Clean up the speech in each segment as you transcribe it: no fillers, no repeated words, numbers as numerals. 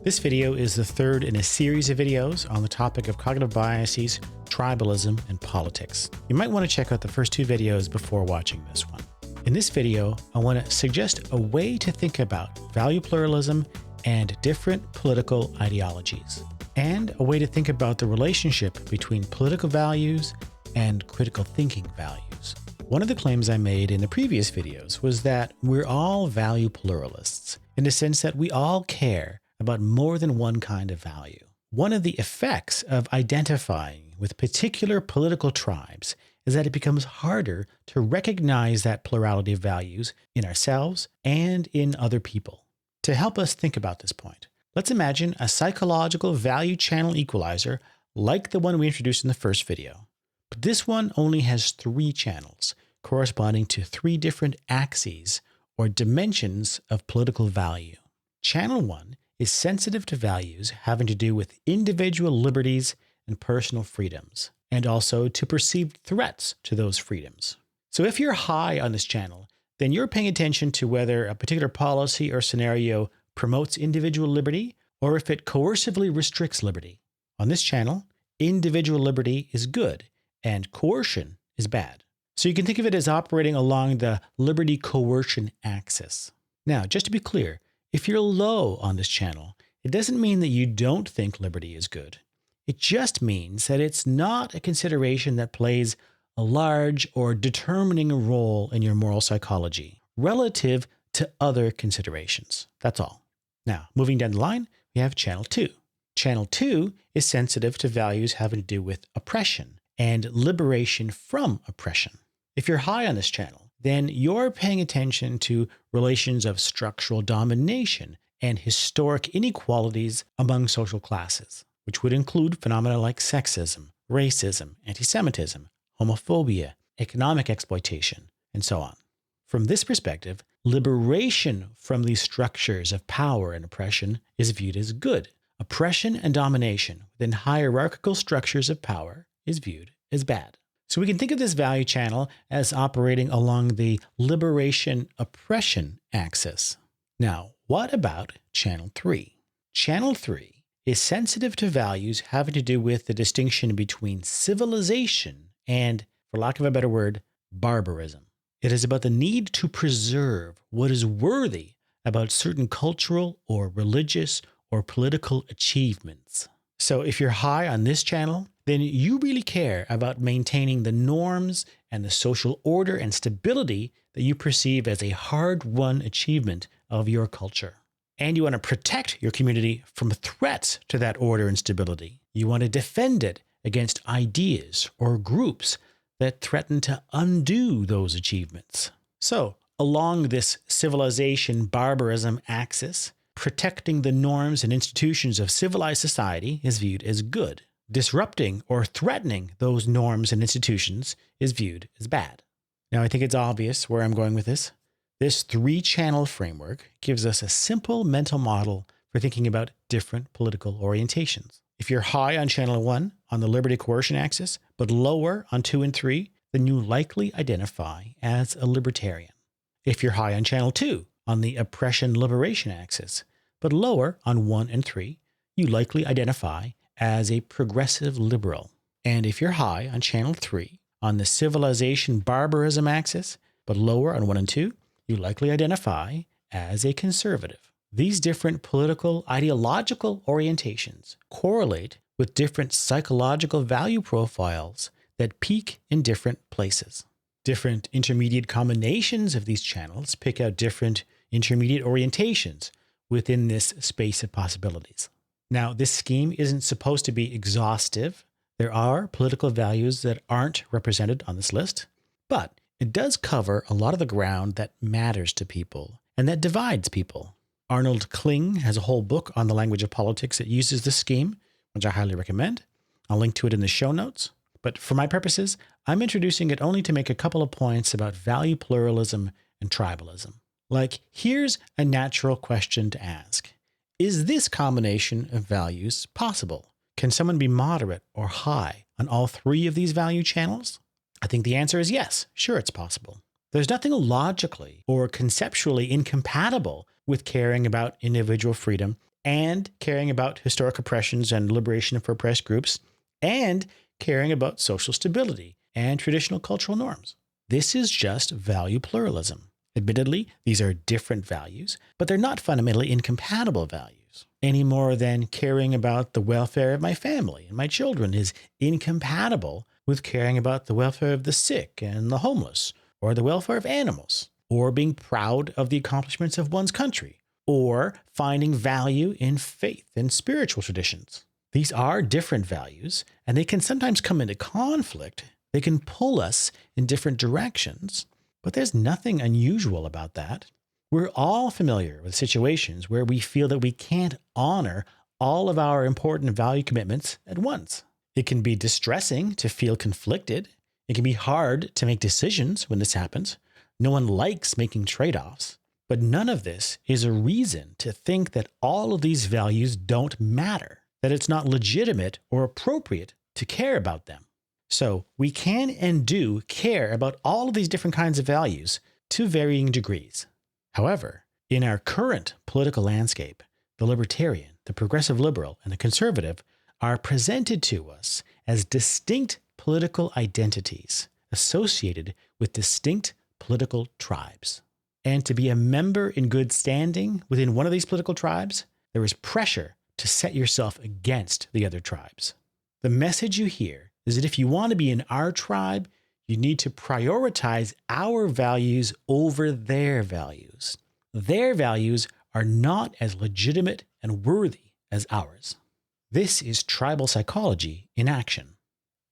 This video is the third in a series of videos on the topic of cognitive biases, tribalism, and politics. You might want to check out the first two videos before watching this one. In this video, I want to suggest a way to think about value pluralism and different political ideologies, and a way to think about the relationship between political values and critical thinking values. One of the claims I made in the previous videos was that we're all value pluralists, in the sense that we all care about more than one kind of value. One of the effects of identifying with particular political tribes is that it becomes harder to recognize that plurality of values in ourselves and in other people. To help us think about this point, let's imagine a psychological value channel equalizer like the one we introduced in the first video. But this one only has 3 channels, corresponding to 3 different axes or dimensions of political value. Channel 1 is sensitive to values having to do with individual liberties and personal freedoms, and also to perceived threats to those freedoms. So if you're high on this channel, then you're paying attention to whether a particular policy or scenario promotes individual liberty or if it coercively restricts liberty. On this channel, individual liberty is good and coercion is bad. So you can think of it as operating along the liberty-coercion axis. Now, just to be clear, if you're low on this channel, it doesn't mean that you don't think liberty is good. It just means that it's not a consideration that plays a large or determining role in your moral psychology relative to other considerations. That's all. Now, moving down the line, we have channel 2. Channel 2 is sensitive to values having to do with oppression and liberation from oppression. If you're high on this channel, then you're paying attention to relations of structural domination and historic inequalities among social classes, which would include phenomena like sexism, racism, anti-Semitism, homophobia, economic exploitation, and so on. From this perspective, liberation from these structures of power and oppression is viewed as good. Oppression and domination within hierarchical structures of power is viewed as bad. So we can think of this value channel as operating along the liberation-oppression axis. Now, what about channel 3? Channel 3 is sensitive to values having to do with the distinction between civilization and, for lack of a better word, barbarism. It is about the need to preserve what is worthy about certain cultural or religious or political achievements. So if you're high on this channel, then you really care about maintaining the norms and the social order and stability that you perceive as a hard-won achievement of your culture. And you want to protect your community from threats to that order and stability. You want to defend it against ideas or groups that threaten to undo those achievements. So, along this civilization-barbarism axis, protecting the norms and institutions of civilized society is viewed as good. Disrupting or threatening those norms and institutions is viewed as bad. Now, I think it's obvious where I'm going with this. This 3-channel framework gives us a simple mental model for thinking about different political orientations. If you're high on channel 1 on the liberty-coercion axis, but lower on 2 and 3, then you likely identify as a libertarian. If you're high on channel 2 on the oppression-liberation axis, but lower on 1 and 3, you likely identify as a progressive liberal. And if you're high on channel 3 on the civilization-barbarism axis, but lower on 1 and 2, you likely identify as a conservative. These different political ideological orientations correlate with different psychological value profiles that peak in different places. Different intermediate combinations of these channels pick out different intermediate orientations within this space of possibilities. Now, this scheme isn't supposed to be exhaustive. There are political values that aren't represented on this list, but it does cover a lot of the ground that matters to people and that divides people. Arnold Kling has a whole book on the language of politics that uses this scheme, which I highly recommend. I'll link to it in the show notes. But for my purposes, I'm introducing it only to make a couple of points about value pluralism and tribalism. Like, here's a natural question to ask. Is this combination of values possible? Can someone be moderate or high on all 3 of these value channels? I think the answer is yes. Sure, it's possible. There's nothing logically or conceptually incompatible with caring about individual freedom and caring about historic oppressions and liberation for oppressed groups, and caring about social stability and traditional cultural norms. This is just value pluralism. Admittedly, these are different values, but they're not fundamentally incompatible values, any more than caring about the welfare of my family and my children is incompatible with caring about the welfare of the sick and the homeless, or the welfare of animals, or being proud of the accomplishments of one's country, or finding value in faith and spiritual traditions. These are different values, and they can sometimes come into conflict. They can pull us in different directions, but there's nothing unusual about that. We're all familiar with situations where we feel that we can't honor all of our important value commitments at once. It can be distressing to feel conflicted. It can be hard to make decisions when this happens. No one likes making trade-offs. But none of this is a reason to think that all of these values don't matter, that it's not legitimate or appropriate to care about them. So we can and do care about all of these different kinds of values to varying degrees. However, in our current political landscape, the libertarian, the progressive liberal, and the conservative are presented to us as distinct political identities associated with distinct political tribes. And to be a member in good standing within one of these political tribes, there is pressure to set yourself against the other tribes. The message you hear is that if you want to be in our tribe, you need to prioritize our values over their values. Their values are not as legitimate and worthy as ours. This is tribal psychology in action.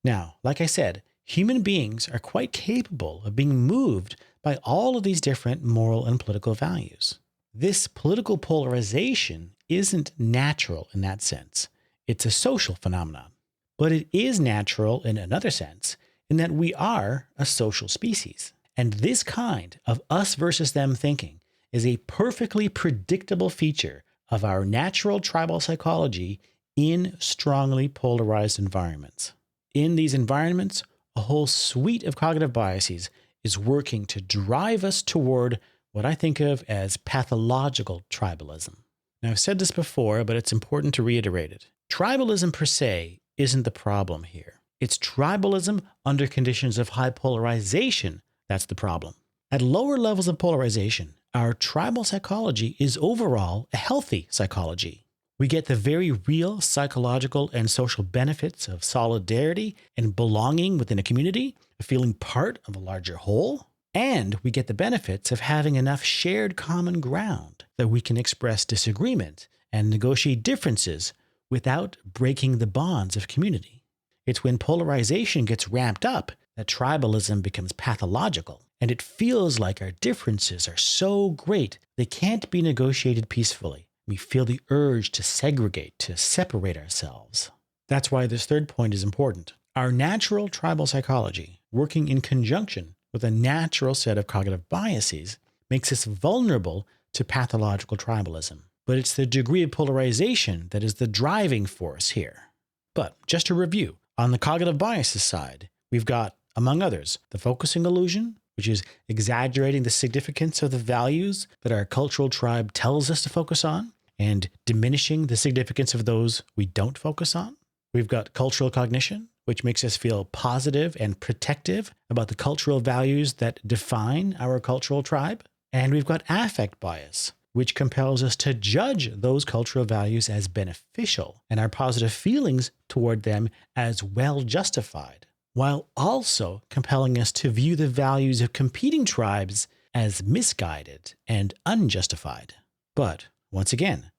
Now, like I said, human beings are quite capable of being moved by all of these different moral and political values. This political polarization isn't natural in that sense. It's a social phenomenon. But it is natural in another sense, in that we are a social species. And this kind of us versus them thinking is a perfectly predictable feature of our natural tribal psychology in strongly polarized environments. In these environments, a whole suite of cognitive biases is working to drive us toward what I think of as pathological tribalism. Now, I've said this before, but it's important to reiterate it. Tribalism per se isn't the problem here. It's tribalism under conditions of high polarization that's the problem. At lower levels of polarization, our tribal psychology is overall a healthy psychology. We get the very real psychological and social benefits of solidarity and belonging within a community, of feeling part of a larger whole. And we get the benefits of having enough shared common ground that we can express disagreement and negotiate differences without breaking the bonds of community. It's when polarization gets ramped up that tribalism becomes pathological, and it feels like our differences are so great they can't be negotiated peacefully. We feel the urge to segregate, to separate ourselves. That's why this third point is important. Our natural tribal psychology, working in conjunction with a natural set of cognitive biases, makes us vulnerable to pathological tribalism. But it's the degree of polarization that is the driving force here. But just to review, on the cognitive biases side, we've got, among others, the focusing illusion, which is exaggerating the significance of the values that our cultural tribe tells us to focus on, and diminishing the significance of those we don't focus on. We've got cultural cognition, which makes us feel positive and protective about the cultural values that define our cultural tribe. And we've got affect bias, which compels us to judge those cultural values as beneficial and our positive feelings toward them as well justified, while also compelling us to view the values of competing tribes as misguided and unjustified. But once again,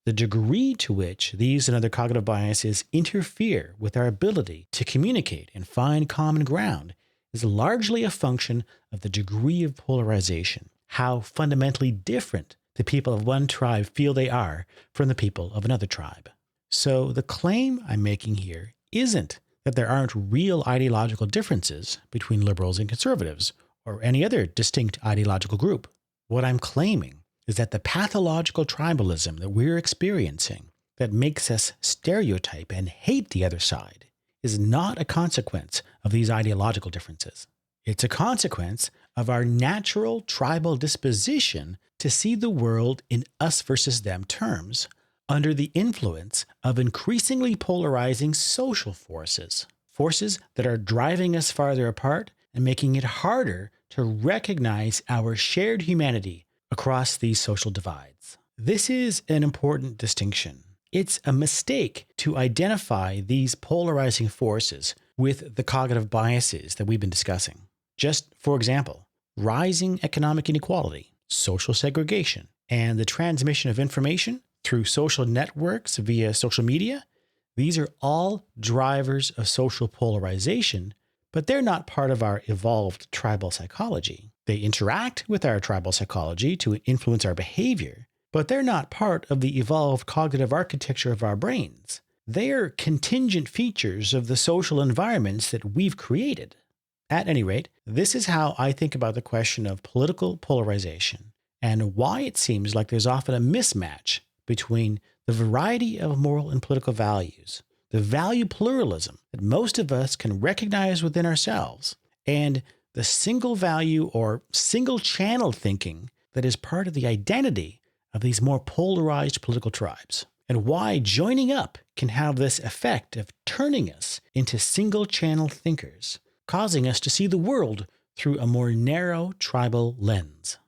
the degree to which these and other cognitive biases interfere with our ability to communicate and find common ground is largely a function of the degree of polarization, how fundamentally different the people of one tribe feel they are from the people of another tribe. So the claim I'm making here isn't that there aren't real ideological differences between liberals and conservatives or any other distinct ideological group. What I'm claiming is that the pathological tribalism that we're experiencing that makes us stereotype and hate the other side is not a consequence of these ideological differences. It's a consequence of our natural tribal disposition to see the world in us versus them terms, under the influence of increasingly polarizing social forces, forces that are driving us farther apart and making it harder to recognize our shared humanity across these social divides. This is an important distinction. It's a mistake to identify these polarizing forces with the cognitive biases that we've been discussing. Just for example, rising economic inequality, social segregation, and the transmission of information through social networks via social media, these are all drivers of social polarization, but they're not part of our evolved tribal psychology. They interact with our tribal psychology to influence our behavior, but they're not part of the evolved cognitive architecture of our brains. They are contingent features of the social environments that we've created. At any rate, this is how I think about the question of political polarization and why it seems like there's often a mismatch between the variety of moral and political values, the value pluralism that most of us can recognize within ourselves, and the single value or single channel thinking that is part of the identity of these more polarized political tribes, and why joining up can have this effect of turning us into single channel thinkers, causing us to see the world through a more narrow tribal lens.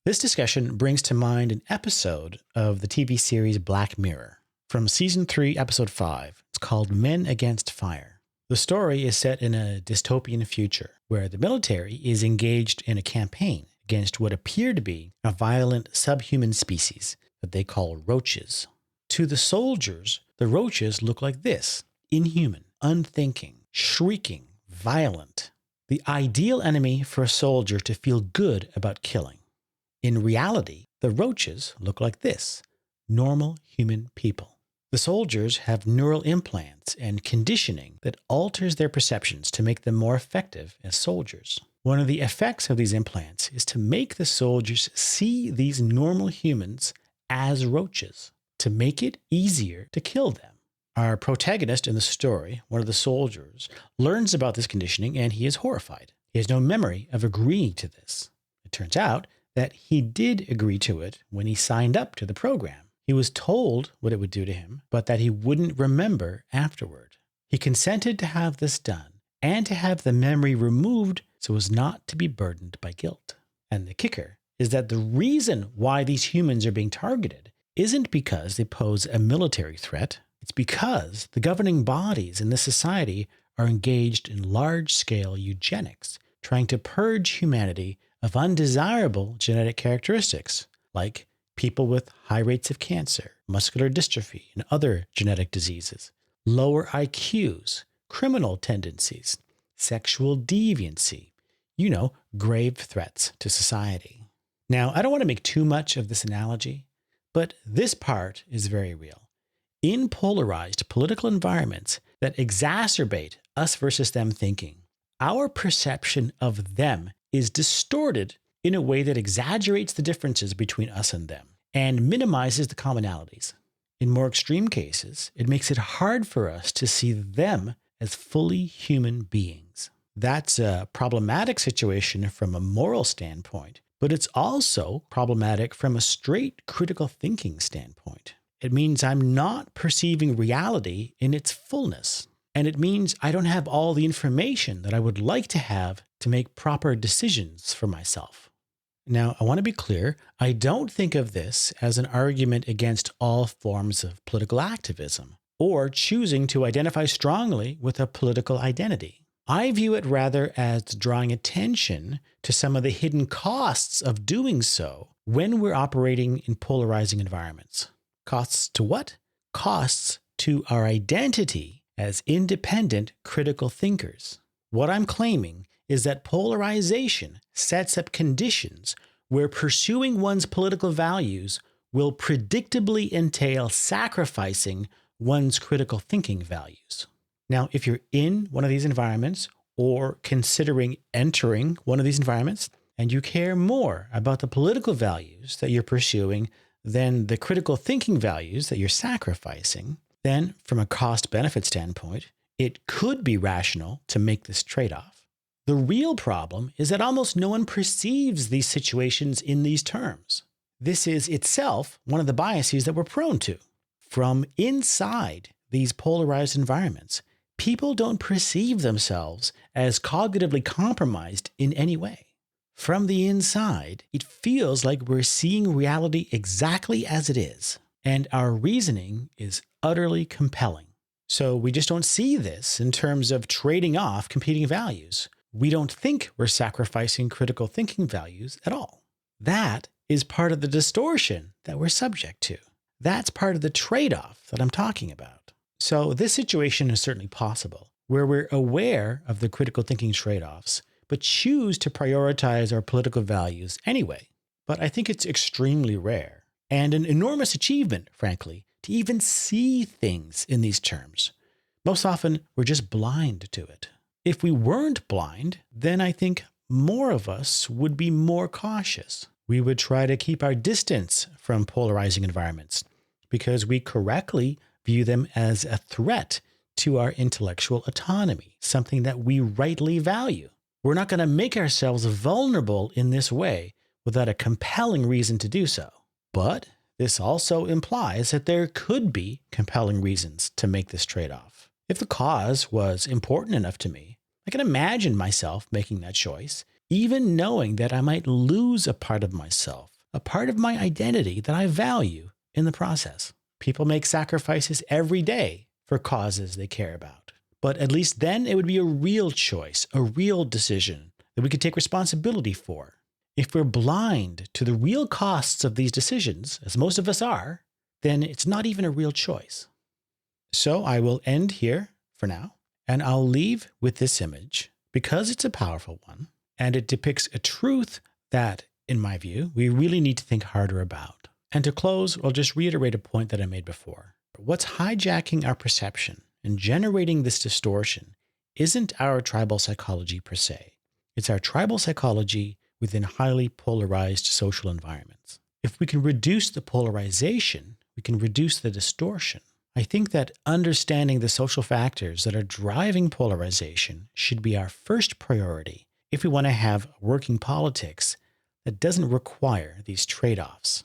This discussion brings to mind an episode of the TV series Black Mirror from Season 3, Episode 5. It's called Men Against Fire. The story is set in a dystopian future where the military is engaged in a campaign against what appear to be a violent subhuman species that they call roaches. To the soldiers, the roaches look like this: inhuman, unthinking, shrieking, violent. The ideal enemy for a soldier to feel good about killing. In reality, the roaches look like this: normal human people. The soldiers have neural implants and conditioning that alters their perceptions to make them more effective as soldiers. One of the effects of these implants is to make the soldiers see these normal humans as roaches, to make it easier to kill them. Our protagonist in the story, one of the soldiers, learns about this conditioning and he is horrified. He has no memory of agreeing to this. It turns out that he did agree to it when he signed up to the program. He was told what it would do to him, but that he wouldn't remember afterward. He consented to have this done and to have the memory removed so as not to be burdened by guilt. And the kicker is that the reason why these humans are being targeted isn't because they pose a military threat. It's because the governing bodies in this society are engaged in large-scale eugenics, trying to purge humanity of undesirable genetic characteristics, like people with high rates of cancer, muscular dystrophy, and other genetic diseases, lower IQs, criminal tendencies, sexual deviancy, grave threats to society. Now, I don't want to make too much of this analogy, but this part is very real. In polarized political environments that exacerbate us versus them thinking, our perception of them is distorted in a way that exaggerates the differences between us and them and minimizes the commonalities. In more extreme cases, it makes it hard for us to see them as fully human beings. That's a problematic situation from a moral standpoint, but it's also problematic from a straight critical thinking standpoint. It means I'm not perceiving reality in its fullness. And it means I don't have all the information that I would like to have to make proper decisions for myself. Now, I want to be clear, I don't think of this as an argument against all forms of political activism or choosing to identify strongly with a political identity. I view it rather as drawing attention to some of the hidden costs of doing so when we're operating in polarizing environments. Costs to what? Costs to our identity as independent critical thinkers. What I'm claiming is that polarization sets up conditions where pursuing one's political values will predictably entail sacrificing one's critical thinking values. Now, if you're in one of these environments or considering entering one of these environments, and you care more about the political values that you're pursuing than the critical thinking values that you're sacrificing, then from a cost-benefit standpoint, it could be rational to make this trade-off. The real problem is that almost no one perceives these situations in these terms. This is itself one of the biases that we're prone to. from inside these polarized environments, people don't perceive themselves as cognitively compromised in any way. From the inside, it feels like we're seeing reality exactly as it is, and our reasoning is utterly compelling. So we just don't see this in terms of trading off competing values. We don't think we're sacrificing critical thinking values at all. That is part of the distortion that we're subject to. That's part of the trade-off that I'm talking about. So this situation is certainly possible, where we're aware of the critical thinking trade-offs, but choose to prioritize our political values anyway. But I think it's extremely rare, and an enormous achievement, frankly, to even see things in these terms. Most often, we're just blind to it. If we weren't blind, then I think more of us would be more cautious. We would try to keep our distance from polarizing environments because we correctly view them as a threat to our intellectual autonomy, something that we rightly value. We're not going to make ourselves vulnerable in this way without a compelling reason to do so. But this also implies that there could be compelling reasons to make this trade-off. If the cause was important enough to me, I can imagine myself making that choice, even knowing that I might lose a part of myself, a part of my identity that I value in the process. People make sacrifices every day for causes they care about. But at least then it would be a real choice, a real decision that we could take responsibility for. If we're blind to the real costs of these decisions, as most of us are, then it's not even a real choice. So I will end here for now, and I'll leave with this image because it's a powerful one, and it depicts a truth that, in my view, we really need to think harder about. And to close, I'll just reiterate a point that I made before. What's hijacking our perception and generating this distortion isn't our tribal psychology per se. It's our tribal psychology within highly polarized social environments. If we can reduce the polarization, we can reduce the distortion. I think that understanding the social factors that are driving polarization should be our first priority if we want to have working politics that doesn't require these trade-offs.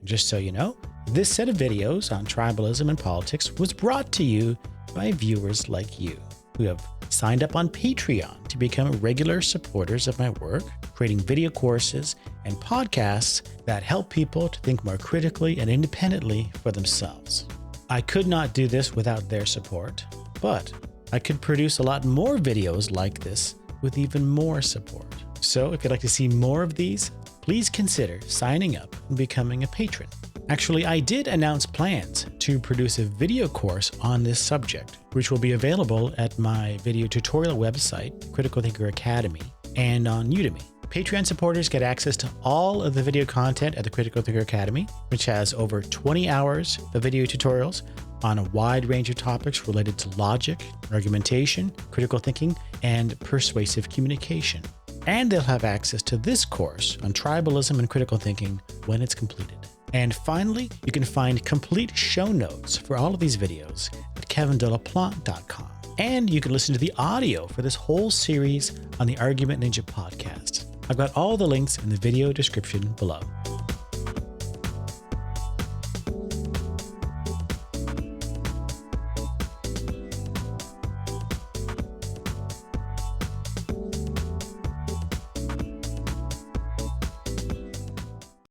Just so you know, this set of videos on tribalism and politics was brought to you by viewers like you who have signed up on Patreon to become regular supporters of my work, creating video courses and podcasts that help people to think more critically and independently for themselves. I could not do this without their support, but I could produce a lot more videos like this with even more support. So if you'd like to see more of these, please consider signing up and becoming a patron. Actually, I did announce plans to produce a video course on this subject, which will be available at my video tutorial website, Critical Thinker Academy, and on Udemy. Patreon supporters get access to all of the video content at the Critical Thinker Academy, which has over 20 hours of video tutorials on a wide range of topics related to logic, argumentation, critical thinking, and persuasive communication. And they'll have access to this course on tribalism and critical thinking when it's completed. And finally, you can find complete show notes for all of these videos at kevindelaplante.com. And you can listen to the audio for this whole series on the Argument Ninja podcast. I've got all the links in the video description below.